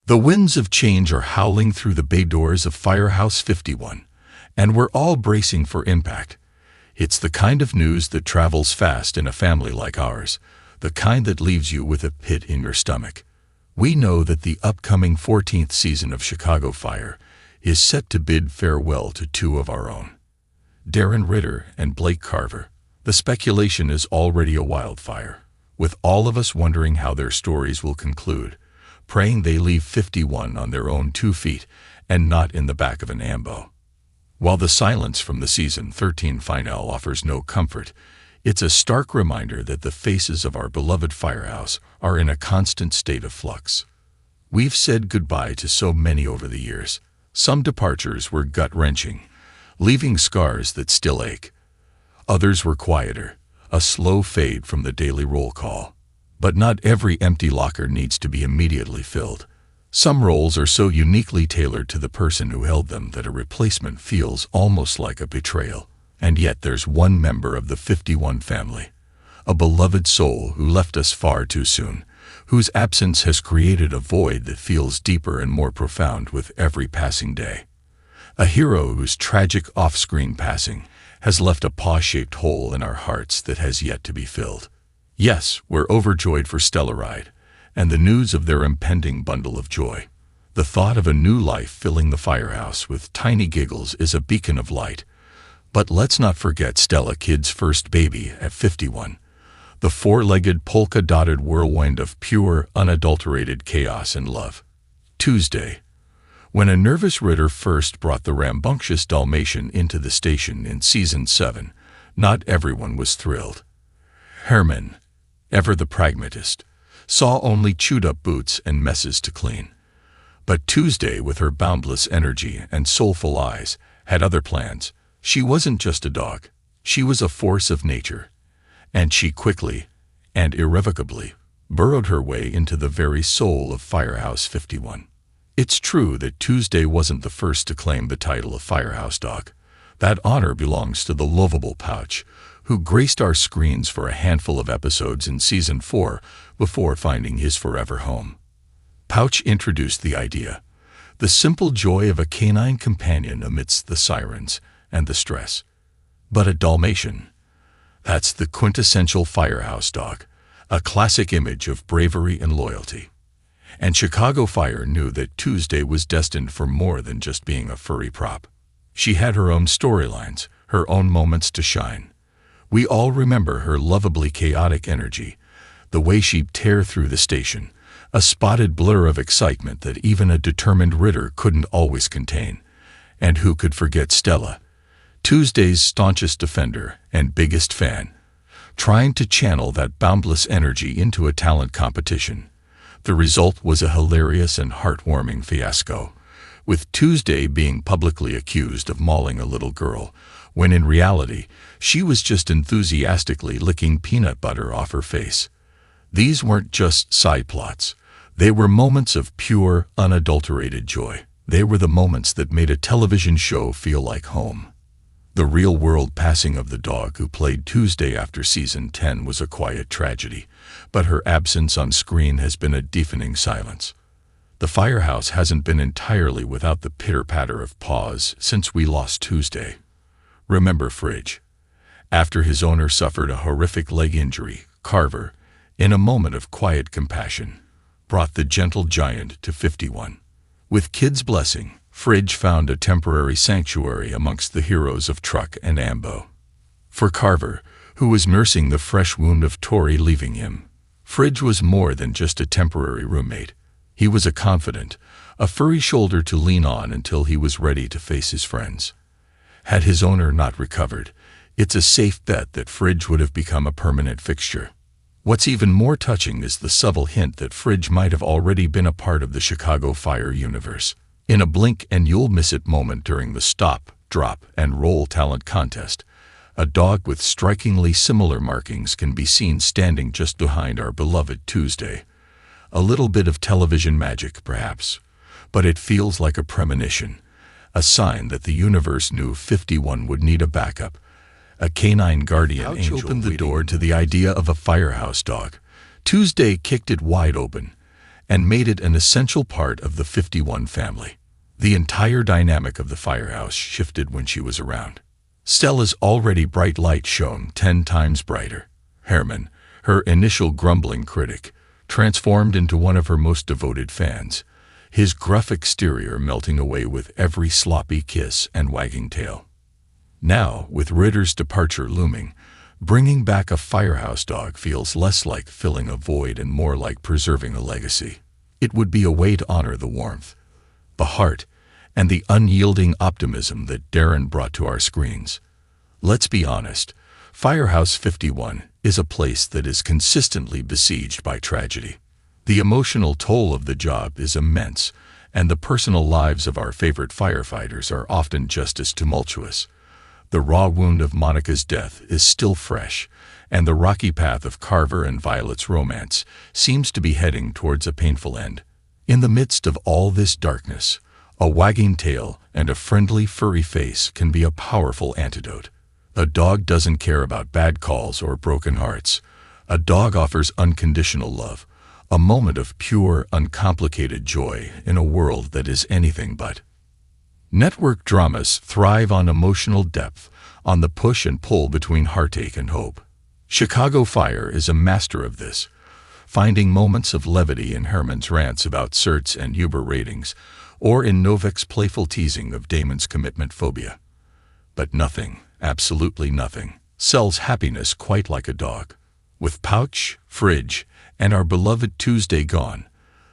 The winds of change are howling through the bay doors of Firehouse 51, and we're all bracing for impact. It's the kind of news that travels fast in a family like ours, the kind that leaves you with a pit in your stomach. We know that the upcoming 14th season of Chicago Fire is set to bid farewell to two of our own, Darren Ritter and Blake Carver. The speculation is already a wildfire, with all of us wondering how their stories will conclude, praying they leave 51 on their own 2 feet and not in the back of an ambo. While the silence from the season 13 finale offers no comfort, it's a stark reminder that the faces of our beloved Firehouse are in a constant state of flux. We've said goodbye to so many over the years. Some departures were gut-wrenching, leaving scars that still ache. Others were quieter, a slow fade from the daily roll call. But not every empty locker needs to be immediately filled. Some roles are so uniquely tailored to the person who held them that a replacement feels almost like a betrayal. And yet there's one member of the 51 family, a beloved soul who left us far too soon, whose absence has created a void that feels deeper and more profound with every passing day. A hero whose tragic off-screen passing has left a paw-shaped hole in our hearts that has yet to be filled. Yes, we're overjoyed for Stella Ride and the news of their impending bundle of joy. The thought of a new life filling the Firehouse with tiny giggles is a beacon of light. But let's not forget Stella Kid's first baby at 51, the 4-legged polka-dotted whirlwind of pure, unadulterated chaos and love. Tuesday, when a nervous Ritter first brought the rambunctious Dalmatian into the station in Season 7, not everyone was thrilled. Herman, ever the pragmatist, saw only chewed-up boots and messes to clean. But Tuesday, with her boundless energy and soulful eyes, had other plans. She wasn't just a dog. She was a force of nature. And she quickly and irrevocably burrowed her way into the very soul of Firehouse 51. It's true that Tuesday wasn't the first to claim the title of Firehouse Dog. That honor belongs to the lovable Pouch, who graced our screens for a handful of episodes in Season 4 before finding his forever home. Pouch introduced the idea, the simple joy of a canine companion amidst the sirens and the stress. But a Dalmatian, that's the quintessential Firehouse dog, a classic image of bravery and loyalty. And Chicago Fire knew that Tuesday was destined for more than just being a furry prop. She had her own storylines, her own moments to shine. We all remember her lovably chaotic energy, the way she'd tear through the station, a spotted blur of excitement that even a determined Ritter couldn't always contain. And who could forget Stella, Tuesday's staunchest defender and biggest fan, trying to channel that boundless energy into a talent competition. The result was a hilarious and heartwarming fiasco, with Tuesday being publicly accused of mauling a little girl, when in reality, she was just enthusiastically licking peanut butter off her face. These weren't just side plots. They were moments of pure, unadulterated joy. They were the moments that made a television show feel like home. The real-world passing of the dog who played Tuesday after Season 10 was a quiet tragedy, but her absence on screen has been a deafening silence. The Firehouse hasn't been entirely without the pitter-patter of paws since we lost Tuesday. Remember Fridge? After his owner suffered a horrific leg injury, Carver, in a moment of quiet compassion, brought the gentle giant to 51. With Kid's blessing, Fridge found a temporary sanctuary amongst the heroes of Truck and Ambo. For Carver, who was nursing the fresh wound of Tori leaving him, Fridge was more than just a temporary roommate. He was a confidant, a furry shoulder to lean on until he was ready to face his friends. Had his owner not recovered, it's a safe bet that Fridge would have become a permanent fixture. What's even more touching is the subtle hint that Fridge might have already been a part of the Chicago Fire universe. In a blink and you'll miss it moment during the stop, drop, and roll talent contest, a dog with strikingly similar markings can be seen standing just behind our beloved Tuesday. A little bit of television magic, perhaps, but it feels like a premonition, a sign that the universe knew 51 would need a backup. A canine guardian angel opened the door to the idea of a Firehouse dog. Tuesday kicked it wide open, and made it an essential part of the 51 family. The entire dynamic of the firehouse shifted when she was around. Stella's already bright light shone 10 times brighter. Herman, her initial grumbling critic, transformed into one of her most devoted fans, his gruff exterior melting away with every sloppy kiss and wagging tail. Now, with Ritter's departure looming, bringing back a firehouse dog feels less like filling a void and more like preserving a legacy. It would be a way to honor the warmth, the heart, and the unyielding optimism that Darren brought to our screens. Let's be honest, Firehouse 51 is a place that is consistently besieged by tragedy. The emotional toll of the job is immense, and the personal lives of our favorite firefighters are often just as tumultuous. The raw wound of Monica's death is still fresh, and the rocky path of Carver and Violet's romance seems to be heading towards a painful end. In the midst of all this darkness, a wagging tail and a friendly, furry face can be a powerful antidote. A dog doesn't care about bad calls or broken hearts. A dog offers unconditional love, a moment of pure, uncomplicated joy in a world that is anything but. Network dramas thrive on emotional depth, on the push and pull between heartache and hope. Chicago Fire is a master of this, finding moments of levity in Herman's rants about certs and Uber ratings, or in Novik's playful teasing of Damon's commitment phobia. But nothing, absolutely nothing, sells happiness quite like a dog. With Pouch, Fridge, and our beloved Tuesday gone,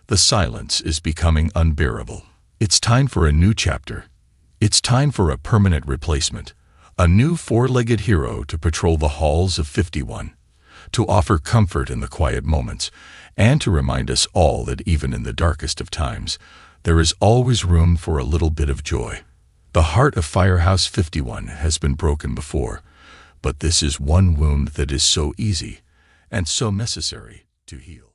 the silence is becoming unbearable. It's time for a new chapter. It's time for a permanent replacement, a new four-legged hero to patrol the halls of 51, to offer comfort in the quiet moments, and to remind us all that even in the darkest of times, there is always room for a little bit of joy. The heart of Firehouse 51 has been broken before, but this is one wound that is so easy and so necessary to heal.